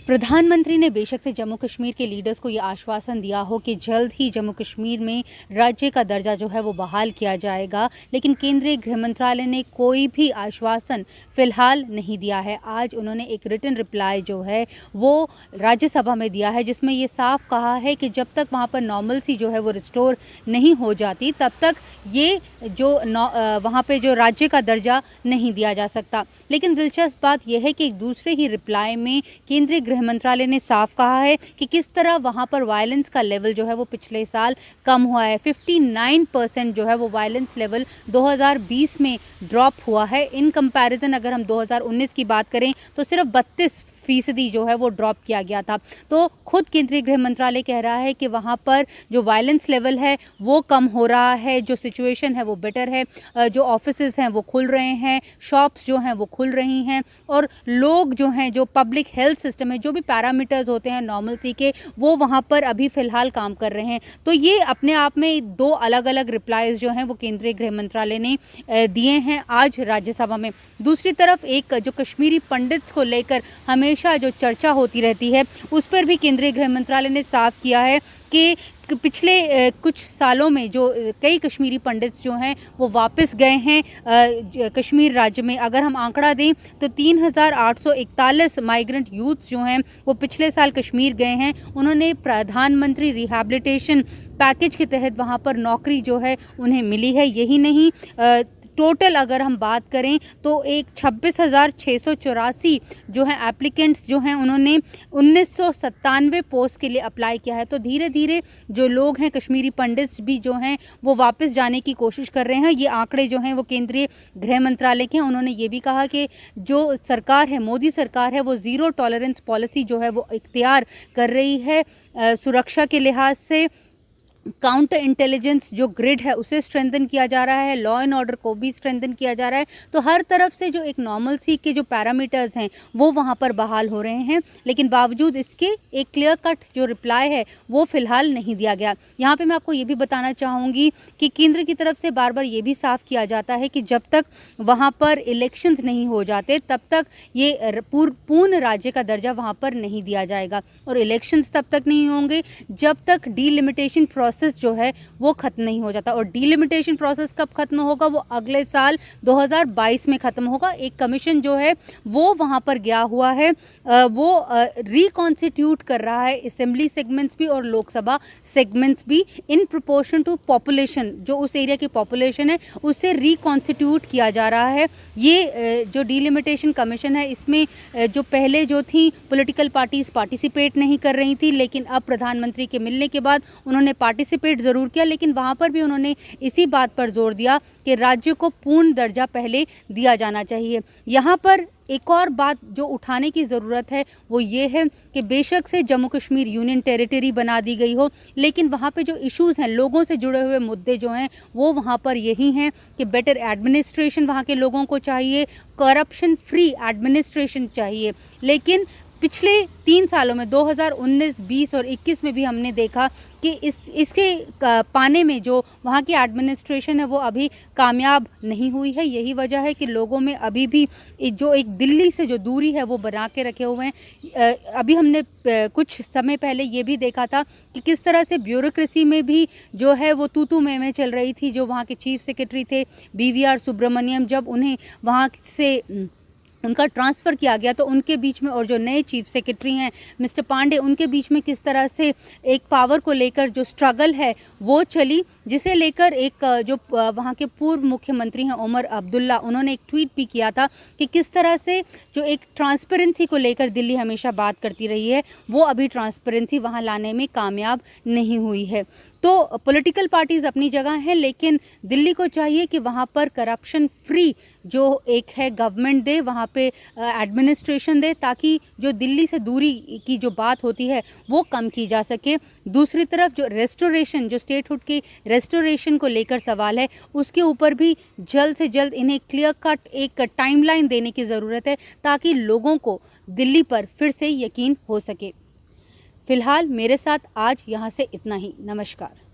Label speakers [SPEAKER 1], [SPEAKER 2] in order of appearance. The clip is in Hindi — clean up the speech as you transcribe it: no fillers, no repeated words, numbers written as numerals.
[SPEAKER 1] प्रधानमंत्री ने बेशक से जम्मू कश्मीर के लीडर्स को ये आश्वासन दिया हो कि जल्द ही जम्मू कश्मीर में राज्य का दर्जा जो है वो बहाल किया जाएगा, लेकिन केंद्रीय गृह मंत्रालय ने कोई भी आश्वासन फिलहाल नहीं दिया है। आज उन्होंने एक रिटन रिप्लाई जो है वो राज्यसभा में दिया है, जिसमें ये साफ कहा है कि जब तक वहाँ पर नॉर्मलसी जो है वो रिस्टोर नहीं हो जाती तब तक ये जो वहाँ पे जो राज्य का दर्जा नहीं दिया जा सकता। लेकिन दिलचस्प बात यह है कि एक दूसरे ही रिप्लाई में केंद्रीय गृह मंत्रालय ने साफ कहा है कि किस तरह वहां पर वायलेंस का लेवल जो है वो पिछले साल कम हुआ है। 59% जो है वो वायलेंस लेवल 2020 में ड्रॉप हुआ है। इन कंपैरिजन अगर हम 2019 की बात करें तो सिर्फ 32% जो है वो ड्रॉप किया गया था। तो खुद केंद्रीय गृह मंत्रालय कह रहा है कि वहाँ पर जो वायलेंस लेवल है वो कम हो रहा है, जो सिचुएशन है वो बेटर है, जो ऑफिसेज हैं वो खुल रहे हैं, शॉप्स जो हैं वो खुल रही हैं और लोग जो हैं, जो पब्लिक हेल्थ सिस्टम है, जो भी पैरामीटर्स होते हैं नॉर्मलसी के, वो वहाँ पर अभी फ़िलहाल काम कर रहे हैं। तो ये अपने आप में दो अलग अलग रिप्लाईज जो हैं वो केंद्रीय गृह मंत्रालय ने दिए हैं आज राज्यसभा में। दूसरी तरफ एक जो कश्मीरी पंडित को लेकर हमेशा जो चर्चा होती रहती है, उस पर भी केंद्रीय गृह मंत्रालय ने साफ किया है कि पिछले कुछ सालों में जो कई कश्मीरी पंडित जो हैं वो वापस गए हैं कश्मीर राज्य में। अगर हम आंकड़ा दें तो 3841 माइग्रेंट यूथ जो हैं वो पिछले साल कश्मीर गए हैं। उन्होंने प्रधानमंत्री रिहैबिलिटेशन पैकेज के तहत वहाँ पर नौकरी जो है उन्हें मिली है। यही नहीं, टोटल अगर हम बात करें तो एक 26,684 जो हैं एप्लीकेंट्स जो हैं उन्होंने 1997 पोस्ट के लिए अप्लाई किया है। तो धीरे धीरे जो लोग हैं, कश्मीरी पंडित्स भी जो हैं वो वापस जाने की कोशिश कर रहे हैं। ये आंकड़े जो हैं वो केंद्रीय गृह मंत्रालय के हैं। उन्होंने ये भी कहा कि जो सरकार है, मोदी सरकार है, वो ज़ीरो टॉलरेंस पॉलिसी जो है वो इख्तियार कर रही है। सुरक्षा के लिहाज से काउंटर इंटेलिजेंस जो ग्रिड है उसे स्ट्रेंथन किया जा रहा है, लॉ एंड ऑर्डर को भी स्ट्रेंथन किया जा रहा है। तो हर तरफ से जो एक नॉर्मलसी के जो पैरामीटर्स हैं वो वहाँ पर बहाल हो रहे हैं, लेकिन बावजूद इसके एक क्लियर कट जो रिप्लाई है वो फिलहाल नहीं दिया गया। यहाँ पे मैं आपको ये भी बताना चाहूँगी कि केंद्र की तरफ से बार बार ये भी साफ किया जाता है कि जब तक वहाँ पर इलेक्शंस नहीं हो जाते तब तक ये पूर्ण राज्य का दर्जा वहाँ पर नहीं दिया जाएगा, और इलेक्शंस तब तक नहीं होंगे जब तक डीलिमिटेशन प्रोसेस जो है वो खत्म नहीं हो जाता। और डीलिमिटेशन प्रोसेस कब खत्म होगा? वो अगले साल 2022 में खत्म होगा। एक कमीशन जो है वो वहां पर गया हुआ है, वो रिकॉन्स्टिट्यूट कर रहा है असेंबली सेगमेंट्स भी और लोकसभा सेगमेंट्स भी इन प्रोपोर्शन टू पॉपुलेशन। जो उस एरिया की पॉपुलेशन है उससे रिकॉन्स्टिट्यूट किया जा रहा है। ये जो डीलिमिटेशन कमीशन है इसमें जो पहले जो थी पॉलिटिकल पार्टीज पार्टिसिपेट नहीं कर रही थी, लेकिन अब प्रधानमंत्री के मिलने के बाद उन्होंने पार्टिसिपेट जरूर किया, लेकिन वहां पर भी उन्होंने इसी बात पर जोर दिया कि राज्य को पूर्ण दर्जा पहले दिया जाना चाहिए। यहाँ पर एक और बात जो उठाने की ज़रूरत है वो ये है कि बेशक से जम्मू कश्मीर यूनियन टेरिटरी बना दी गई हो, लेकिन वहाँ पे जो इश्यूज़ हैं, लोगों से जुड़े हुए मुद्दे जो हैं वो वहाँ पर यही हैं कि बेटर एडमिनिस्ट्रेशन वहाँ के लोगों को चाहिए, करप्शन फ्री एडमिनिस्ट्रेशन चाहिए। लेकिन पिछले 3 सालों में 2019, 20 और 21 में भी हमने देखा कि इसके पाने में जो वहाँ की एडमिनिस्ट्रेशन है वो अभी कामयाब नहीं हुई है। यही वजह है कि लोगों में अभी भी जो एक दिल्ली से जो दूरी है वो बना के रखे हुए हैं। अभी हमने कुछ समय पहले ये भी देखा था कि किस तरह से ब्यूरोक्रेसी में भी जो है वो तू में चल रही थी। जो वहाँ के चीफ सेक्रेटरी थे BVR सुब्रमण्यम, जब उन्हें वहाँ से उनका ट्रांसफ़र किया गया तो उनके बीच में और जो नए चीफ सेक्रेटरी हैं मिस्टर पांडे, उनके बीच में किस तरह से एक पावर को लेकर जो स्ट्रगल है वो चली, जिसे लेकर एक जो वहाँ के पूर्व मुख्यमंत्री हैं उमर अब्दुल्ला, उन्होंने एक ट्वीट भी किया था कि किस तरह से जो एक ट्रांसपेरेंसी को लेकर दिल्ली हमेशा बात करती रही है वो अभी ट्रांसपेरेंसी वहाँ लाने में कामयाब नहीं हुई है। तो पॉलिटिकल पार्टीज़ अपनी जगह हैं, लेकिन दिल्ली को चाहिए कि वहाँ पर करप्शन फ्री जो एक है गवर्नमेंट दे, वहाँ पे एडमिनिस्ट्रेशन दे, ताकि जो दिल्ली से दूरी की जो बात होती है वो कम की जा सके। दूसरी तरफ जो रेस्टोरेशन, जो स्टेटहुड की रेस्टोरेशन को लेकर सवाल है, उसके ऊपर भी जल्द से जल्द इन्हें क्लियर कट एक टाइमलाइन देने की ज़रूरत है ताकि लोगों को दिल्ली पर फिर से यकीन हो सके। फिलहाल मेरे साथ आज यहाँ से इतना ही। नमस्कार।